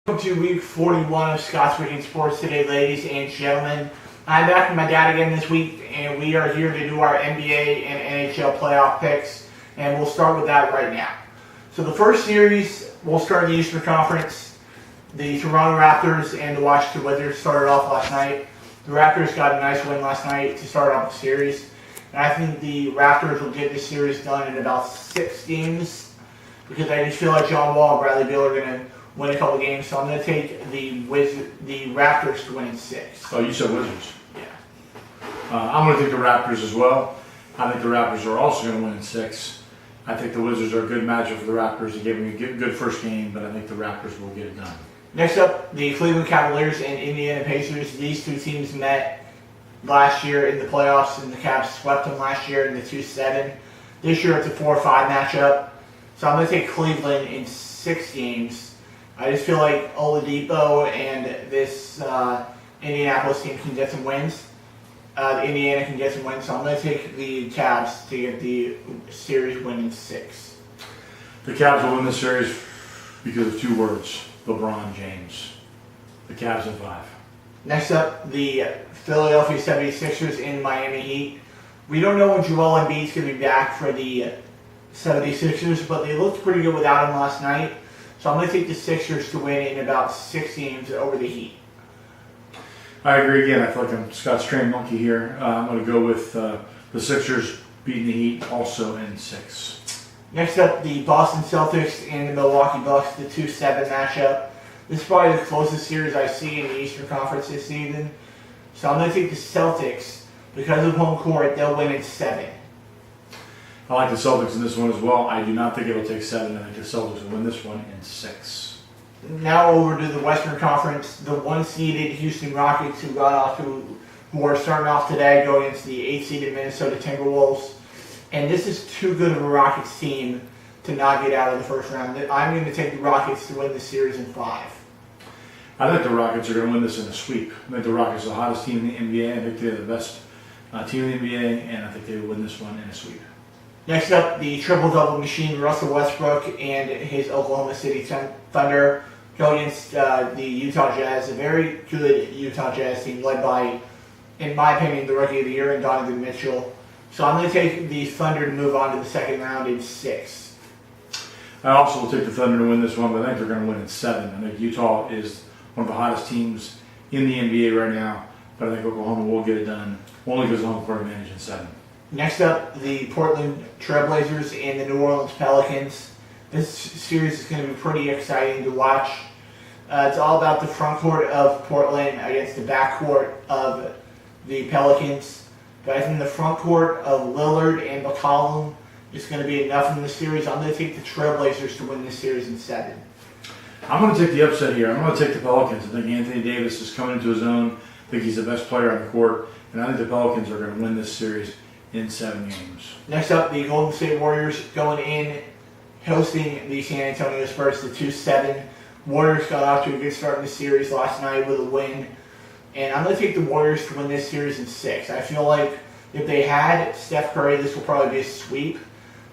Welcome to week 41 of Scott's Wicked Sports Today, ladies and gentlemen. I'm back with my dad again this week, and we are here to do our NBA and NHL playoff picks, and we'll start with that right now. So the first series, we'll start in the Eastern Conference. The Toronto Raptors and the Washington Wizards started off last night. The Raptors got a nice win last night to start off the series, and I think the Raptors will get this series done in about 6 games, because I just feel like John Wall and Bradley Beal are going to win a couple games, so I'm going to take the Raptors to win in 6. Oh, you said Wizards. Yeah. I'm going to take the Raptors as well. I think the Raptors are also going to win in 6. I think the Wizards are a good matchup for the Raptors. They gave me a good first game, but I think the Raptors will get it done. Next up, the Cleveland Cavaliers and Indiana Pacers. These two teams met last year in the playoffs, and the Cavs swept them last year in the 2-7. This year it's a 4-5 matchup. So I'm going to take Cleveland in 6 games. I just feel like Oladipo and this Indianapolis team can get some wins. Indiana can get some wins, so I'm going to take the Cavs to get the series win in 6. The Cavs will win this series because of 2 words: LeBron James. The Cavs in 5. Next up, the Philadelphia 76ers and Miami Heat. We don't know when Joel Embiid's going to be back for the 76ers, but they looked pretty good without him last night. So I'm going to take the Sixers to win in about 6 games over the Heat. I agree again. I feel like I'm Scott's trained monkey here. I'm going to go with the Sixers beating the Heat also in 6. Next up, the Boston Celtics and the Milwaukee Bucks, the 2-7 matchup. This is probably the closest series I see in the Eastern Conference this season. So I'm going to take the Celtics. Because of home court, they'll win in 7. I like the Celtics in this one as well. I do not think it'll take 7. I think the Celtics will win this one in 6. Now over to the Western Conference, the 1-seeded Houston Rockets, who are starting off today, going against the 8-seeded Minnesota Timberwolves. And this is too good of a Rockets team to not get out of the first round. I'm going to take the Rockets to win the series in 5. I think the Rockets are going to win this in a sweep. I think the Rockets are the hottest team in the NBA. I think they're the best team in the NBA, and I think they will win this one in a sweep. Next up, the triple-double machine, Russell Westbrook and his Oklahoma City Thunder go against the Utah Jazz, a very good Utah Jazz team led by, in my opinion, the Rookie of the Year, and Donovan Mitchell. So I'm going to take the Thunder to move on to the second round in 6. I also will take the Thunder to win this one, but I think they're going to win in 7. I think Utah is one of the hottest teams in the NBA right now, but I think Oklahoma will get it done only because of home court advantage in 7. Next up, the Portland Trailblazers and the New Orleans Pelicans. This series is going to be pretty exciting to watch. It's all about the front court of Portland against the back court of the Pelicans. But I think the front court of Lillard and McCollum is going to be enough in the series. I'm going to take the Trailblazers to win this series in 7. I'm going to take the upset here. I'm going to take the Pelicans. I think Anthony Davis is coming into his own. I think he's the best player on the court. And I think the Pelicans are going to win this series in 7 games. Next up, the Golden State Warriors going in, hosting the San Antonio Spurs, the 2-7. Warriors got off to a good start in the series last night with a win. And I'm going to take the Warriors to win this series in 6. I feel like if they had Steph Curry, this will probably be a sweep.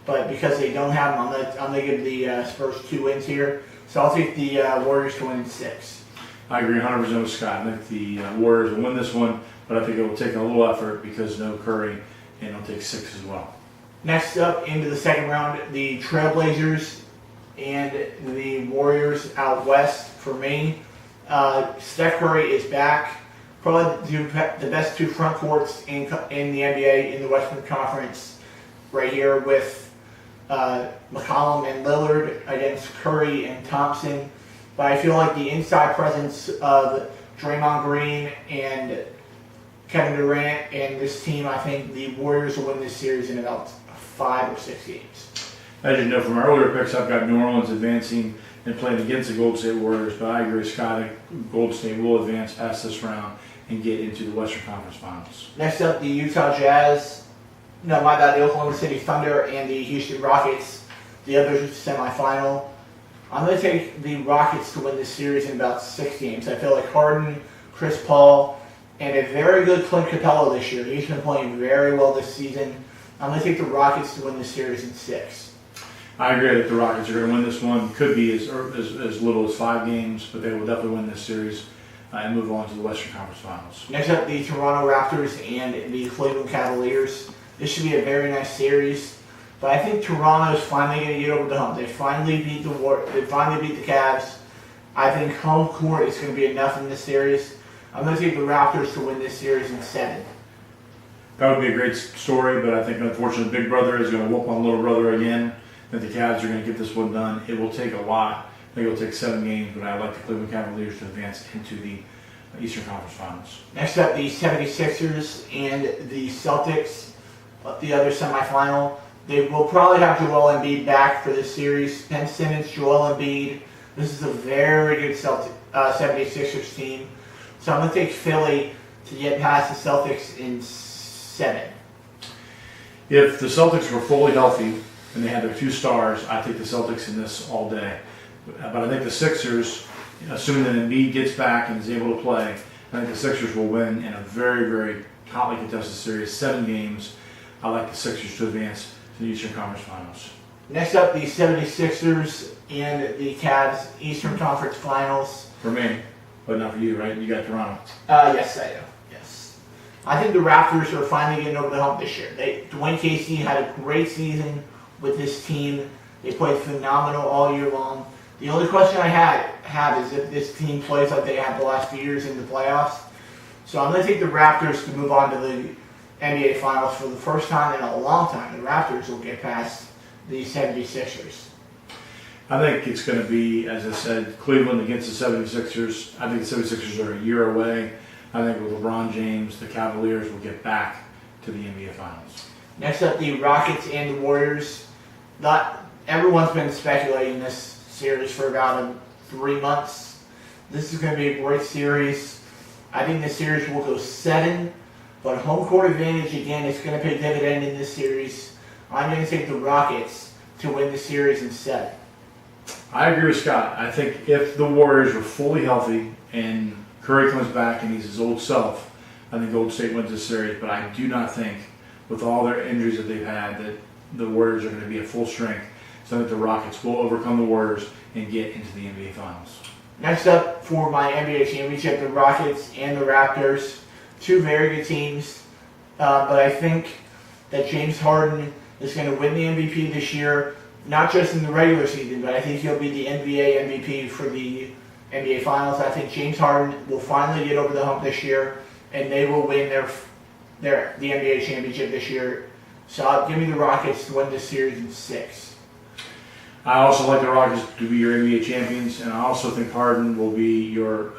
But because they don't have him, I'm going to give the Spurs 2 wins here. So I'll take the Warriors to win in 6. I agree 100% with Scott. I think the Warriors will win this one, but I think it will take a little effort because no Curry, and it'll take 6 as well. Next up, into the second round, the Trailblazers and the Warriors out west for me. Steph Curry is back. Probably the best 2 front courts in the NBA in the Western Conference right here with McCollum and Lillard against Curry and Thompson. But I feel like the inside presence of Draymond Green and Kevin Durant and this team, I think the Warriors will win this series in about 5 or 6 games. As you know from our earlier picks, I've got New Orleans advancing and playing against the Golden State Warriors, but I agree with Scott. Golden State will advance past this round and get into the Western Conference Finals. Next up, the Utah Jazz. No, my bad, the Oklahoma City Thunder and the Houston Rockets, the other semifinal. I'm going to take the Rockets to win this series in about 6 games. I feel like Harden, Chris Paul, and a very good Clint Capella this year. He's been playing very well this season. I'm going to take the Rockets to win this series in 6. I agree that the Rockets are going to win this one. Could be as little as 5 games, but they will definitely win this series and move on to the Western Conference Finals. Next up, the Toronto Raptors and the Cleveland Cavaliers. This should be a very nice series, but I think Toronto is finally going to get over the hump. They finally beat the Cavs. I think home court is going to be enough in this series. I'm going to take the Raptors to win this series in 7. That would be a great story, but I think unfortunately Big Brother is going to whoop on Little Brother again. I think the Cavs are going to get this one done. It will take a lot. I think it will take 7 games, but I like the Cleveland Cavaliers to advance into the Eastern Conference Finals. Next up, the 76ers and the Celtics, the other semifinal. They will probably have Joel Embiid back for this series. Ben Simmons, Joel Embiid. This is a very good 76ers team. So I'm going to take Philly to get past the Celtics in 7. If the Celtics were fully healthy and they had their 2 stars, I take the Celtics in this all day. But I think the Sixers, assuming that Embiid gets back and is able to play, I think the Sixers will win in a very, very hotly contested series, 7 games. I like the Sixers to advance to the Eastern Conference Finals. Next up, the 76ers and the Cavs Eastern Conference Finals. For me, but not for you, right? You got Toronto. Yes, I do. Yes. I think the Raptors are finally getting over the hump this year. Dwayne Casey had a great season with this team. They played phenomenal all year long. The only question I have is if this team plays like they have the last few years in the playoffs. So I'm going to take the Raptors to move on to the NBA Finals for the first time in a long time. The Raptors will get past the 76ers. I think it's going to be, as I said, Cleveland against the 76ers. I think the 76ers are a year away. I think with LeBron James, the Cavaliers will get back to the NBA Finals. Next up, the Rockets and the Warriors. Everyone's been speculating this series for about 3 months. This is going to be a great series. I think this series will go 7, but home court advantage again is going to pay dividend in this series. I'm going to take the Rockets to win the series in 7. I agree with Scott. I think if the Warriors were fully healthy and Curry comes back and he's his old self, I think Golden State wins this series. But I do not think, with all their injuries that they've had, that the Warriors are going to be at full strength. So I think the Rockets will overcome the Warriors and get into the NBA Finals. Next up for my NBA championship, the Rockets and the Raptors. 2 very good teams, but I think that James Harden is going to win the MVP this year. Not just in the regular season, but I think he'll be the NBA MVP for the NBA Finals. I think James Harden will finally get over the hump this year, and they will win the NBA championship this year. So give me the Rockets to win this series in 6. I also like the Rockets to be your NBA champions, and I also think Harden will be your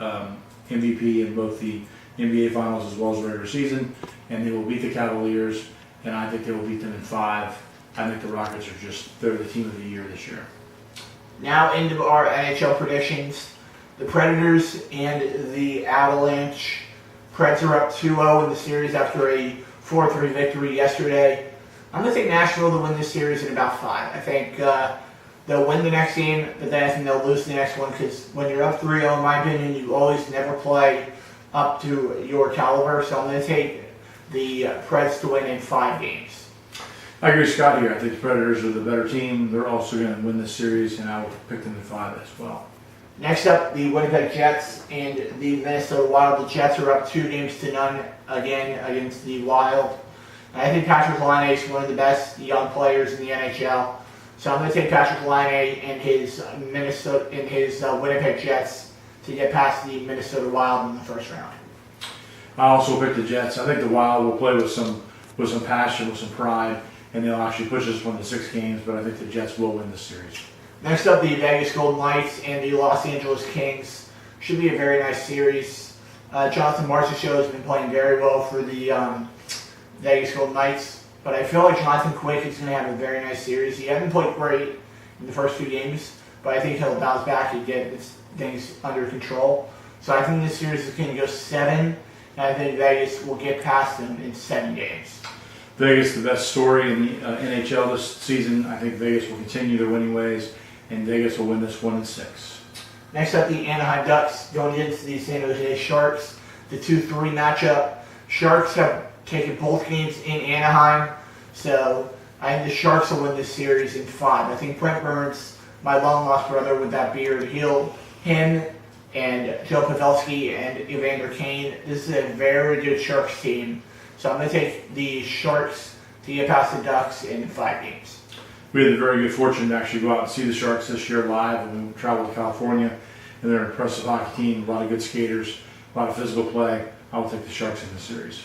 MVP in both the NBA Finals as well as the regular season, and they will beat the Cavaliers, and I think they will beat them in 5. I think the Rockets they're the team of the year this year. Now into our NHL predictions. The Predators and the Avalanche. Preds are up 2-0 in the series after a 4-3 victory yesterday. I'm going to take Nashville to win this series in about 5. I think they'll win the next game, but then I think they'll lose the next one because when you're up 3-0, in my opinion, you always never play up to your caliber. So I'm going to take the Preds to win in 5 games. I agree with Scott here. I think the Predators are the better team. They're also going to win this series, and I will pick them in 5 as well. Next up, the Winnipeg Jets and the Minnesota Wild. The Jets are up 2-0 again against the Wild. And I think Patrick Laine is one of the best young players in the NHL. So I'm going to take Patrick Laine and his Winnipeg Jets to get past the Minnesota Wild in the first round. I also picked the Jets. I think the Wild will play with some passion, with some pride, and they'll actually push us one to 6 games, but I think the Jets will win this series. Next up, the Vegas Golden Knights and the Los Angeles Kings. Should be a very nice series. Jonathan Marchessault has been playing very well for the Vegas Golden Knights, but I feel like Jonathan Quick is going to have a very nice series. He hasn't played great in the first 2 games, but I think he'll bounce back and get things under control. So I think this series is going to go 7, and I think Vegas will get past them in 7 games. Vegas, the best story in the NHL this season. I think Vegas will continue their winning ways, and Vegas will win this 1 in 6. Next up, the Anaheim Ducks going against the San Jose Sharks. The 2-3 matchup. Sharks have taken both games in Anaheim, so I think the Sharks will win this series in 5. I think Brent Burns, my long-lost brother with that beard, him and Joe Pavelski and Evander Kane, this is a very good Sharks team. So I'm going to take the Sharks to get past the Ducks in 5 games. We had the very good fortune to actually go out and see the Sharks this year live, and we traveled to California, and they're an impressive hockey team, a lot of good skaters, a lot of physical play. I will take the Sharks in this series.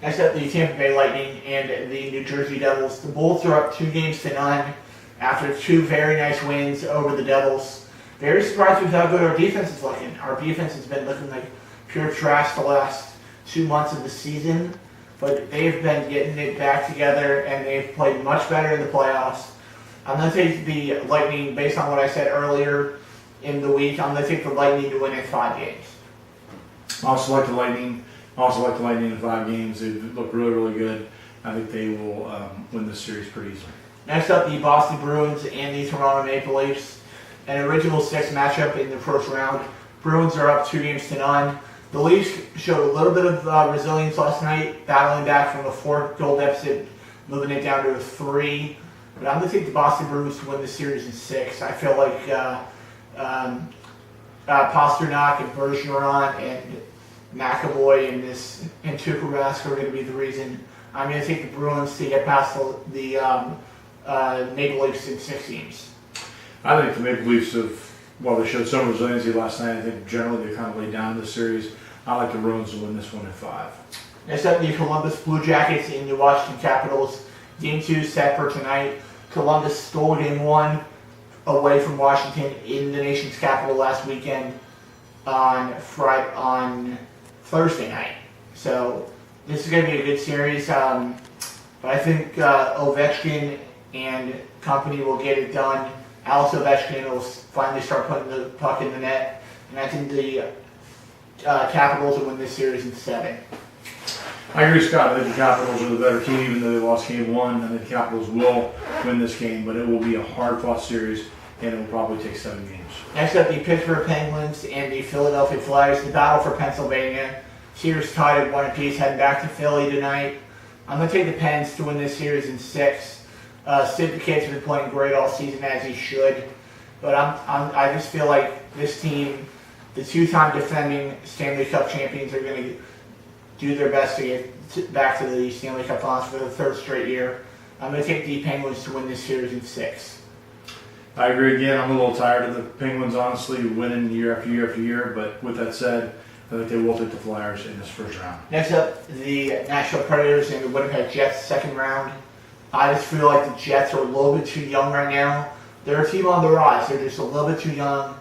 Next up, the Tampa Bay Lightning and the New Jersey Devils. The Bulls are up 2-0 after 2 very nice wins over the Devils. Very surprised with how good our defense is looking. Our defense has been looking like pure trash the last 2 months of the season, but they've been getting it back together, and they've played much better in the playoffs. I'm going to take the Lightning, based on what I said earlier in the week, I'm going to take the Lightning to win in 5 games. I also like the Lightning. In 5 games. They look really, really good. I think they will win this series pretty easily. Next up, the Boston Bruins and the Toronto Maple Leafs. An original 6 matchup in the first round. Bruins are up 2-0. The Leafs showed a little bit of resilience last night, battling back from a 4-goal deficit, moving it down to a 3. But I'm going to take the Boston Bruins to win the series in 6. I feel like Pasternak and Bergeron and McAvoy and Tuukka Rask are going to be the reason. I'm going to take the Bruins to get past the Maple Leafs in 6 games. I think the Maple Leafs while they showed some resiliency last night, I think generally they kind of laid down in this series. I like the Bruins to win this one in 5. Next up, the Columbus Blue Jackets and the Washington Capitals. Game 2 set for tonight. Columbus stole Game 1 away from Washington in the nation's capital last weekend on Thursday night. So this is going to be a good series. But I think Ovechkin and company will get it done. Alex Ovechkin will finally start putting the puck in the net. And I think the Capitals will win this series in 7. I agree, Scott. I think the Capitals are the better team, even though they lost Game 1. I think the Capitals will win this game, but it will be a hard-fought series, and it will probably take 7 games. Next up, the Pittsburgh Penguins and the Philadelphia Flyers. The battle for Pennsylvania. Series tied at 1 apiece, heading back to Philly tonight. I'm going to take the Pens to win this series in 6. Sid the Kid's been playing great all season, as he should. But I just feel like this team, the 2-time defending Stanley Cup champions, are going to do their best to get back to the Stanley Cup Finals for the 3rd straight year. I'm going to take the Penguins to win this series in 6. I agree again. I'm a little tired of the Penguins, honestly, winning year after year after year. But with that said, I think they will take the Flyers in this first round. Next up, the Nashville Predators and the Winnipeg Jets, 2nd round. I just feel like the Jets are a little bit too young right now. They're a team on the rise. They're just a little bit too young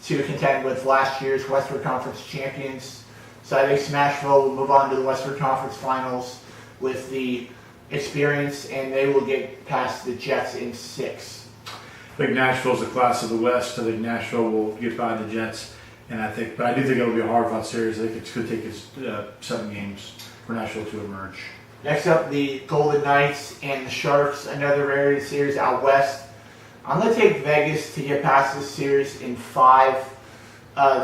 to contend with last year's Western Conference champions. So I think Smashville will move on to the Western Conference Finals with the experience, and they will get past the Jets in 6. I think Nashville's the class of the West. I think Nashville will get by the Jets, but I do think it will be a hard-fought series. I think it could take 7 games for Nashville to emerge. Next up, the Golden Knights and the Sharks, another very good series out west. I'm going to take Vegas to get past this series in 5.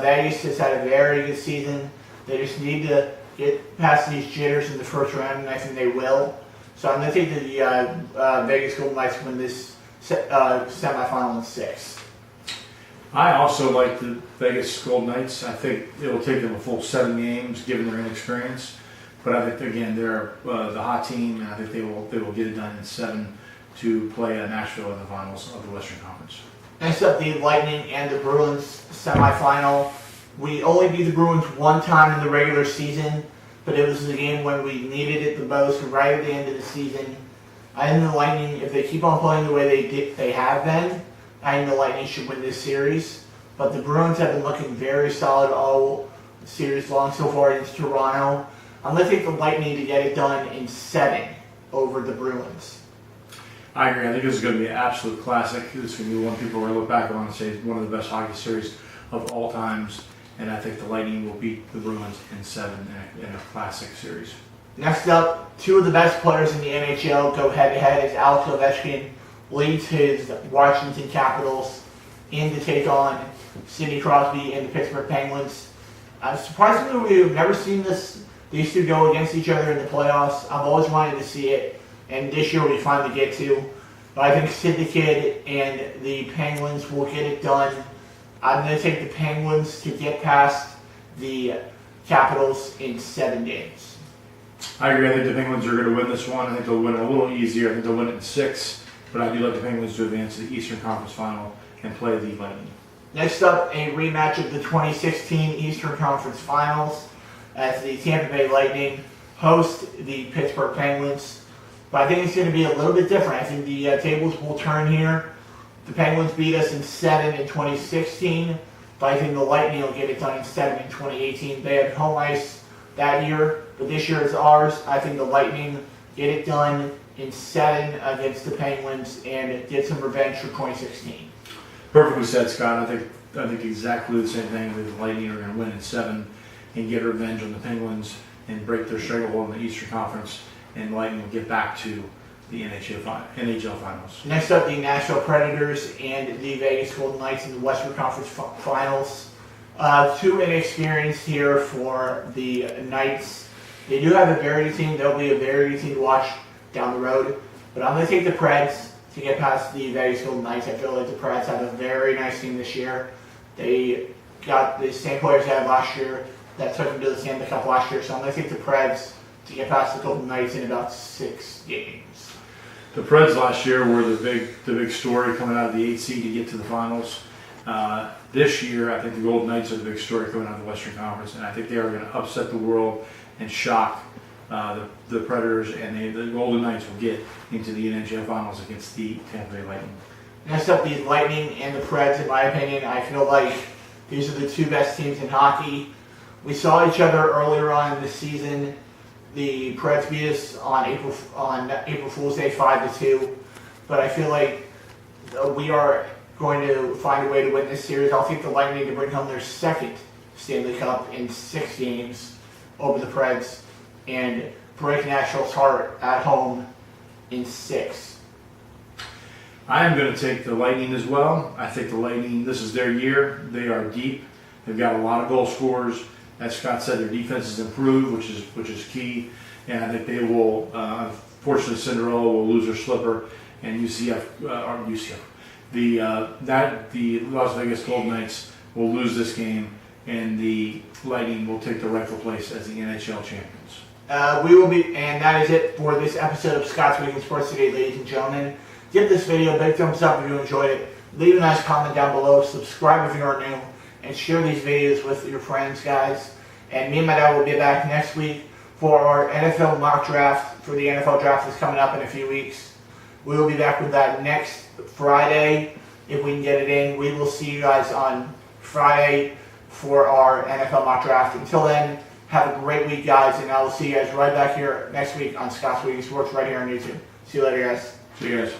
Vegas has had a very good season. They just need to get past these jitters in the first round, and I think they will. So I'm going to take the Vegas Golden Knights to win this semifinal in 6. I also like the Vegas Golden Knights. I think it will take them a full 7 games, given their inexperience. But I think, again, they're the hot team, and I think they will get it done in 7 to play Nashville in the finals of the Western Conference. Next up, the Lightning and the Bruins semifinal. We only beat the Bruins 1 time in the regular season, but it was the game when we needed it the most, right at the end of the season. I think the Lightning, if they keep on playing the way they have been, I think the Lightning should win this series. But the Bruins have been looking very solid all series long so far against Toronto. I'm going to take the Lightning to get it done in 7 over the Bruins. I agree. I think this is going to be an absolute classic. This is going to be one people are going to look back on and say is one of the best hockey series of all times. And I think the Lightning will beat the Bruins in 7 in a classic series. Next up, 2 of the best players in the NHL go head-to-head as Alex Ovechkin leads his Washington Capitals in to take on Sidney Crosby and the Pittsburgh Penguins. Surprisingly, we've never seen these 2 go against each other in the playoffs. I've always wanted to see it. and this year we finally get to. But I think Sid the Kid and the Penguins will get it done. I'm going to take the Penguins to get past the Capitals in 7 games. I agree. I think the Penguins are going to win this one. I think they'll win it a little easier. I think they'll win it in 6. But I do like the Penguins to advance to the Eastern Conference Final and play the Lightning. Next up, a rematch of the 2016 Eastern Conference Finals as the Tampa Bay Lightning host the Pittsburgh Penguins. But I think it's going to be a little bit different. I think the tables will turn here. The Penguins beat us in 7 in 2016, but I think the Lightning will get it done in 7 in 2018. They had home ice that year, but this year is ours. I think the Lightning get it done in 7 against the Penguins and get some revenge for 2016. Perfectly said, Scott. I think exactly the same thing. The Lightning are going to win in 7 and get revenge on the Penguins and break their stranglehold in the Eastern Conference, and Lightning will get back to the NHL Finals. Next up, the Nashville Predators and the Vegas Golden Knights in the Western Conference Finals. Too inexperienced here for the Knights. They do have a very good team. They'll be a very good team to watch down the road. But I'm going to take the Preds to get past the Vegas Golden Knights. I feel like the Preds have a very nice team this year. They got the same players they had last year that took them to the Stanley Cup last year. So I'm going to take the Preds to get past the Golden Knights in about 6 games. The Preds last year were the big story coming out of the 8th seed to get to the finals. This year, I think the Golden Knights are the big story coming out of the Western Conference, and I think they are going to upset the world and shock the Predators, and the Golden Knights will get into the NHL Finals against the Tampa Bay Lightning. Next up, the Lightning and the Preds, in my opinion. I feel like these are the 2 best teams in hockey. We saw each other earlier on in the season. The Preds beat us on April Fool's Day 5-2, but I feel like we are going to find a way to win this series. I'll take the Lightning to bring home their 2nd Stanley Cup in 6 games over the Preds and break Nashville's heart at home in 6. I am going to take the Lightning as well. I think the Lightning, this is their year. They are deep. They've got a lot of goal scorers. As Scott said, their defense has improved, which is key. And I think they will, unfortunately, Cinderella will lose their slipper, and the Las Vegas Golden Knights will lose this game, and the Lightning will take the rightful place as the NHL champions. And that is it for this episode of Scott's Week in Sports Today, ladies and gentlemen. Give this video a big thumbs up if you enjoyed it. Leave a nice comment down below. Subscribe if you are new. And share these videos with your friends, guys. And me and my dad will be back next week for our NFL mock draft for the NFL draft that's coming up in a few weeks. We will be back with that next Friday if we can get it in. We will see you guys on Friday for our NFL mock draft. Until then, have a great week, guys, and I will see you guys right back here next week on Scott's Week in Sports right here on YouTube. See you later, guys. See you guys.